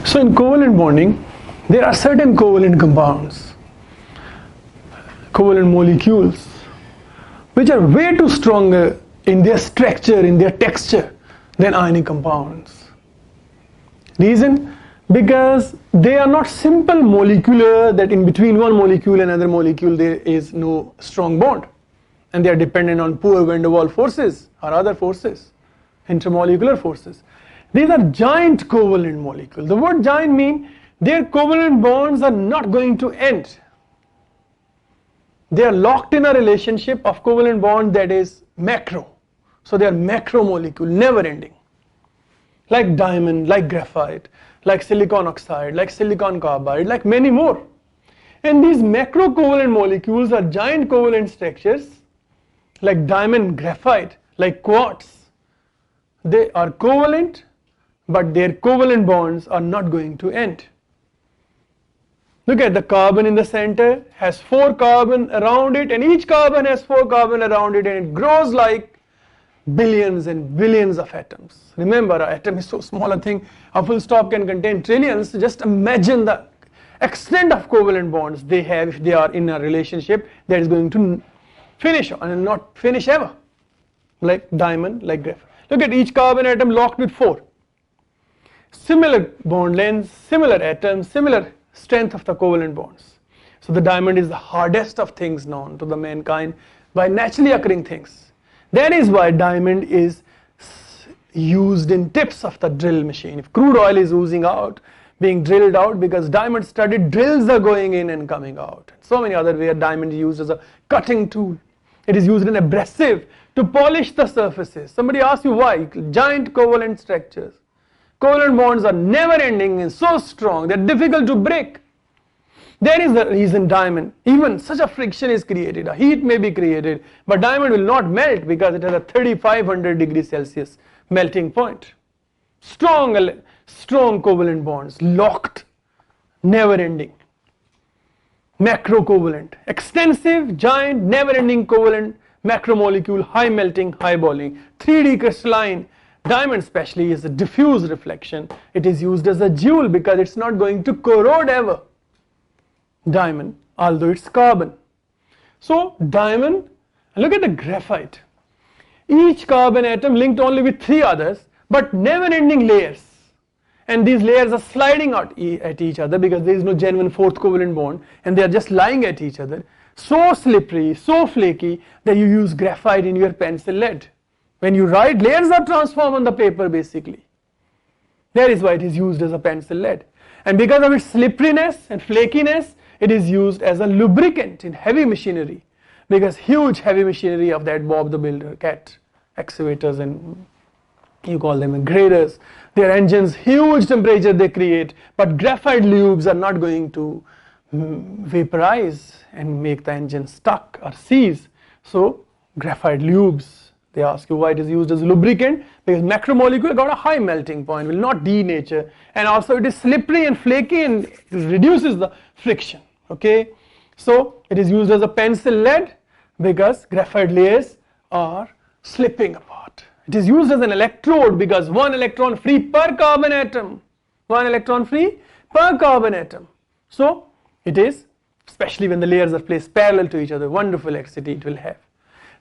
So in covalent bonding, there are certain covalent compounds, covalent molecules, which are way too stronger in their structure, in their texture, than ionic compounds. Reason? Because they are not simple molecular, that in between one molecule and another molecule there is no strong bond, and they are dependent on poor van der Waals forces or other forces, intermolecular forces. These are giant covalent molecules. The word giant means their covalent bonds are not going to end. They are locked in a relationship of covalent bond that is macro. So they are macromolecule, never ending. Like diamond, like graphite, like silicon oxide, like silicon carbide, like many more. And these macro covalent molecules are giant covalent structures, like diamond, graphite, like quartz. They are covalent, but their covalent bonds are not going to end. Look at the carbon in the center, has 4 carbon around it, and each carbon has 4 carbon around it, and it grows like billions and billions of atoms. Remember, an atom is so small a thing, a full stop can contain trillions. Just imagine the extent of covalent bonds they have if they are in a relationship that is going to finish and not finish ever. Like diamond, like graphite. Look at each carbon atom locked with 4. Similar bond lengths, similar atoms, similar strength of the covalent bonds. So the diamond is the hardest of things known to the mankind by naturally occurring things. That is why diamond is used in tips of the drill machine. If crude oil is oozing out, being drilled out, because diamond studded drills are going in and coming out. So many other ways diamond is used as a cutting tool. It is used in abrasive to polish the surfaces. Somebody asks you why. Giant covalent structures. Covalent bonds are never ending and so strong, they are difficult to break. That is the reason diamond, even such a friction is created, a heat may be created, but diamond will not melt because it has a 3500 degrees Celsius melting point. Strong covalent bonds, locked, never ending. Macro covalent, extensive, giant, never ending covalent, macromolecule, high melting, high boiling, 3D crystalline. Diamond especially is a diffuse reflection. It is used as a jewel because it's not going to corrode ever. Diamond, although it's carbon. So diamond, look at the graphite. Each carbon atom linked only with 3 others, but never ending layers. And these layers are sliding out at each other because there is no genuine 4th covalent bond, and they are just lying at each other. So slippery, so flaky that you use graphite in your pencil lead. When you write, layers are transformed on the paper basically. That is why it is used as a pencil lead. And because of its slipperiness and flakiness, it is used as a lubricant in heavy machinery. Because huge heavy machinery of that Bob the Builder, CAT, excavators and you call them graders, their engines, huge temperature they create, but graphite lubes are not going to vaporize and make the engine stuck or seize. So graphite lubes. They ask you why it is used as a lubricant, because macromolecule got a high melting point, will not denature, and also it is slippery and flaky and it reduces the friction. Okay, so it is used as a pencil lead because graphite layers are slipping apart. It is used as an electrode because 1 electron free per carbon atom. 1 electron free per carbon atom. So it is, especially when the layers are placed parallel to each other, wonderful electricity it will have.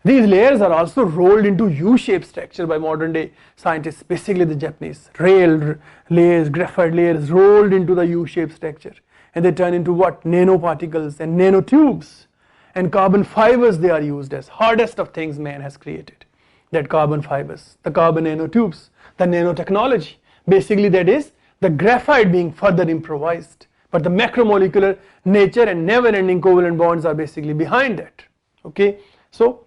These layers are also rolled into U-shaped structure by modern day scientists, basically the Japanese. Railed layers, graphite layers rolled into the U-shaped structure, and they turn into what? Nanoparticles and nanotubes. And carbon fibers they are used as, hardest of things man has created. That carbon fibers, the carbon nanotubes, the nanotechnology. Basically that is the graphite being further improvised. But the macromolecular nature and never-ending covalent bonds are basically behind that. Okay, so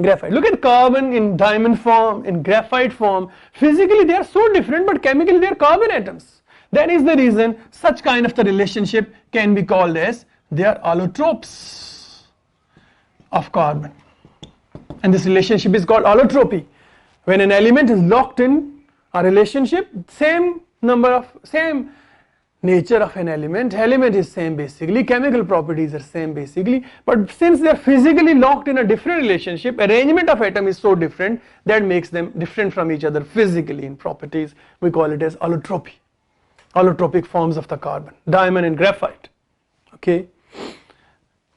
graphite. Look at carbon in diamond form, in graphite form. Physically they are so different, but chemically they are carbon atoms. That is the reason such kind of the relationship can be called as they are allotropes of carbon. And this relationship is called allotropy. When an element is locked in a relationship, same nature of an element is same basically, chemical properties are same basically, but since they are physically locked in a different relationship, arrangement of atom is so different that makes them different from each other physically in properties. We call it as allotropy. allotropic forms of the carbon, diamond and graphite. Okay,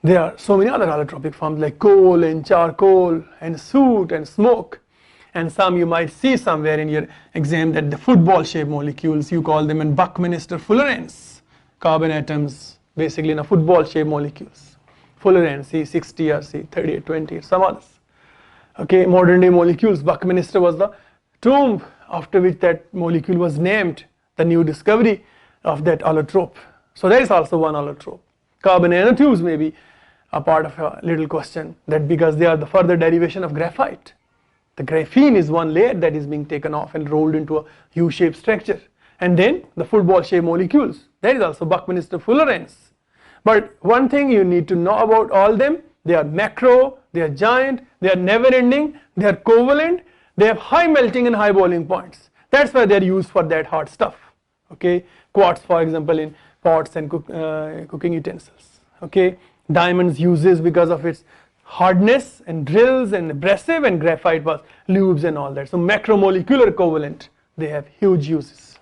there are so many other allotropic forms like coal and charcoal and soot and smoke, and some you might see somewhere in your exam that the football shaped molecules, you call them in Buckminster fullerenes, carbon atoms basically in a football shaped molecules, fullerene C60 or C3820 or some others. Okay, modern day molecules, Buckminster was the tomb after which that molecule was named, the new discovery of that allotrope. So there is also one allotrope. Carbon nanotubes may be a part of a little question, that because they are the further derivation of graphite. The graphene is one layer that is being taken off and rolled into a U-shaped structure. And then the football shaped molecules, there is also Buckminster fullerenes. But one thing you need to know about all them, they are macro, they are giant, they are never ending, they are covalent, they have high melting and high boiling points. That's why they are used for that hot stuff. Okay, quartz for example in pots and cooking utensils. Okay, diamonds uses because of its hardness and drills and abrasive, and graphite was lubes and all that. So macromolecular covalent, they have huge uses.